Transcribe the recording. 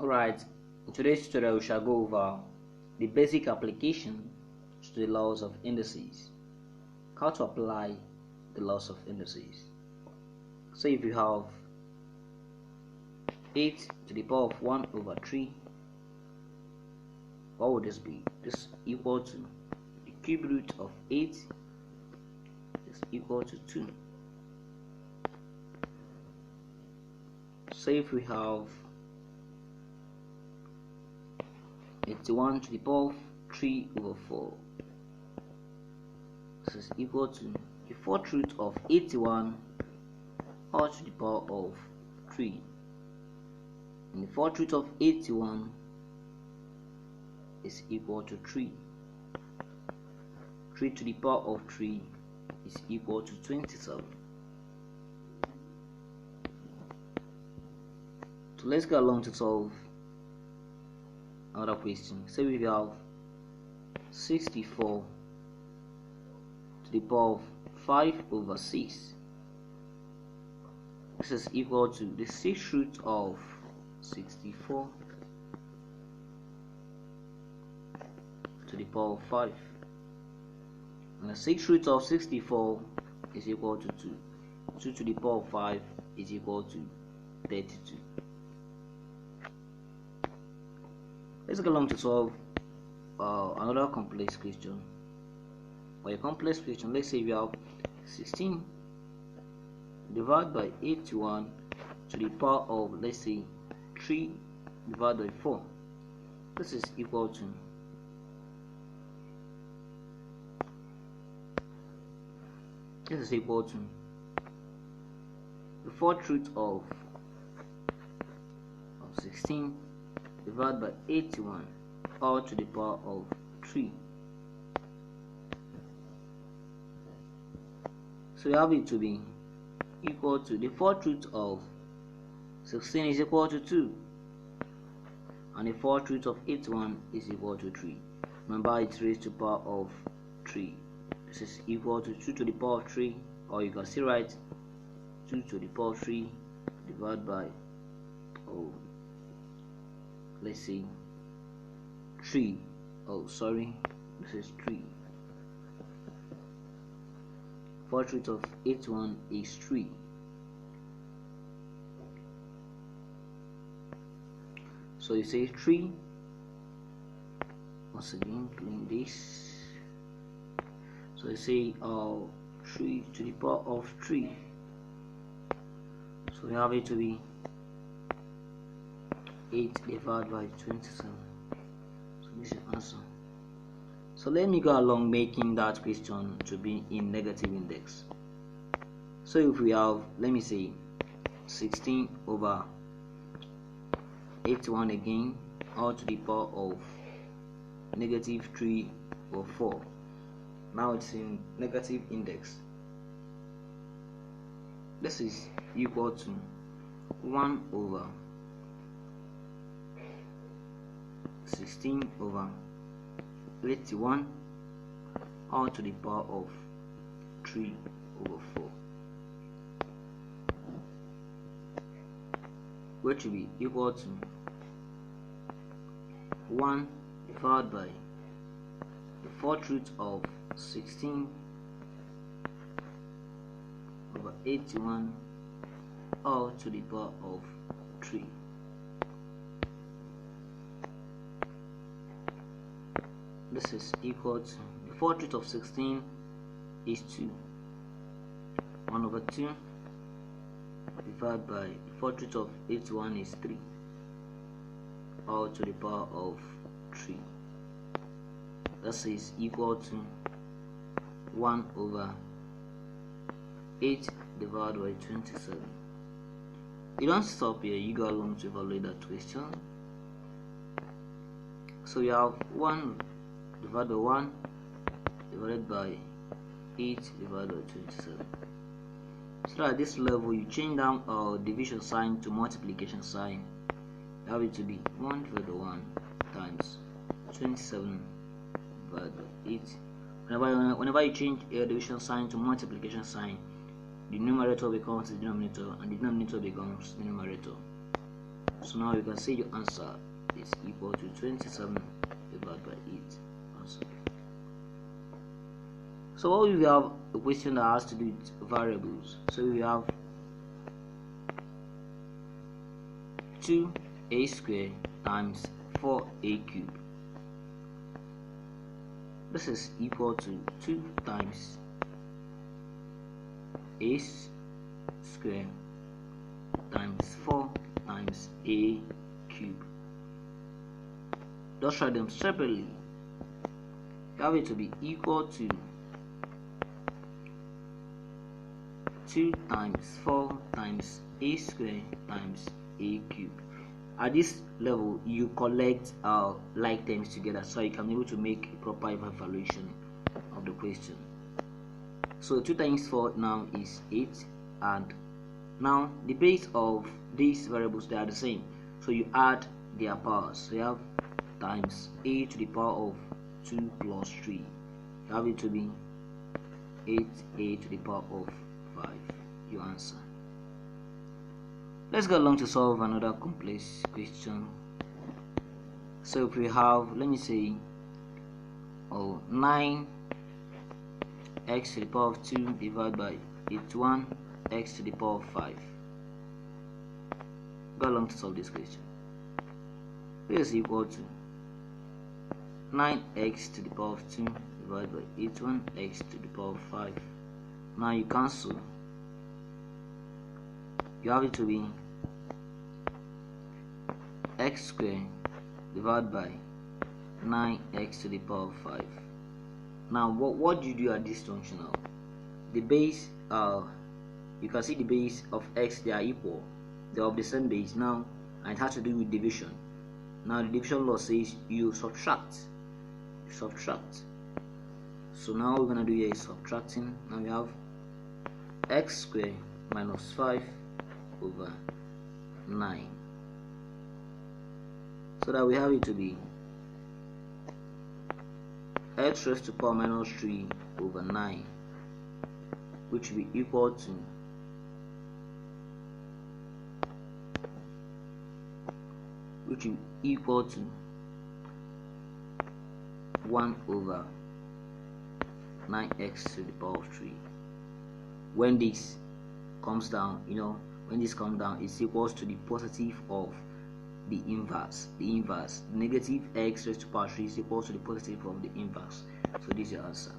Alright, in today's tutorial we shall go over the basic application to the laws of indices. How to apply the laws of indices. So if you have 8 to the power of 1 over 3, what would this be? This is equal to the cube root of 8 is equal to 2. So if we have 81 to the power of 3 over 4, this is equal to the fourth root of 81 all to the power of 3. And the fourth root of 81 is equal to 3. 3 to the power of 3 is equal to 27. So let's go along to solve another question. Say we have 64 to the power of 5 over 6. This is equal to the 6th root of 64 to the power of 5. And the 6th root of 64 is equal to 2. 2 to the power of 5 is equal to 32. Let's go along to solve another complex question. For a complex question, let's say we have 16 divided by 81 to the power of, let's say, 3 divided by 4. This is equal to the fourth root of 16 divided by 81 all to the power of 3. So we have it to be equal to the fourth root of 16 is equal to 2, and the fourth root of 81 is equal to 3. Remember, it's raised to the power of 3. This is equal to 2 to the power of 3, or you can still write 2 to the power of 3 divided by, let's see, 3. This is 3. Fourth root of 81 is 3. So you say 3. Once again, clean this. So you say 3 to the power of 3. So we have it to be 8 divided by 27. So this is the answer. So let me go along making that question to be in negative index. So if we have, let me say, 16 over 81 again, all to the power of negative 3 over 4. Now it's in negative index. This is equal to 1 over 16 over 81 all to the power of 3 over 4, which will be equal to 1 divided by the fourth root of 16 over 81 all to the power of 3. This is equal to the fourth root of 16 is 2. 1 over 2 divided by the fourth root of 81 is 3 all to the power of 3. This is equal to 1 over 8 divided by 27. You don't stop here, you go along to evaluate that question. So you have 1 divided by 1 divided by 8 divided by 27. So at this level you change down our division sign to multiplication sign. You have it to be 1 divided by 1 times 27 divided by 8. Whenever you change a division sign to multiplication sign, the numerator becomes the denominator and the denominator becomes the numerator. So now you can say your answer is equal to 27 divided by 8. Answer. So what we have a question that has to do with variables. So we have 2a squared times 4a cubed. This is equal to 2 times a squared times 4 times a cubed. Just write them separately. You have it to be equal to 2 times 4 times a squared times a cubed. At this level, you collect like terms together so you can be able to make a proper evaluation of the question. So 2 times 4 now is 8, and now the base of these variables, they are the same, so you add their powers. So you have times a to the power of 2 plus 3. You have it to be 8a to the power of 5. Your answer. Let's go along to solve another complex question. So if we have, let me say, 9x to the power of 2 divided by 81x to the power of 5. Go along to solve this question. This is equal to 9x to the power of 2 divided by 81x to the power of 5. Now you cancel. You have it to be x squared divided by 9x to the power of 5. Now what do you do at this junction now? The base, you can see the base of x, they are equal, they are of the same base now, and it has to do with division. Now the division law says you subtract. So now what we're going to do here is subtracting. Now we have x squared minus 5 over 9. So that we have it to be x raised to the power minus 3 over 9, which will be equal to 1 over 9x to the power of 3. When this comes down, it's equals to the positive of the inverse. The negative x raised to the power 3 is equals to the positive of the inverse. So this is your answer.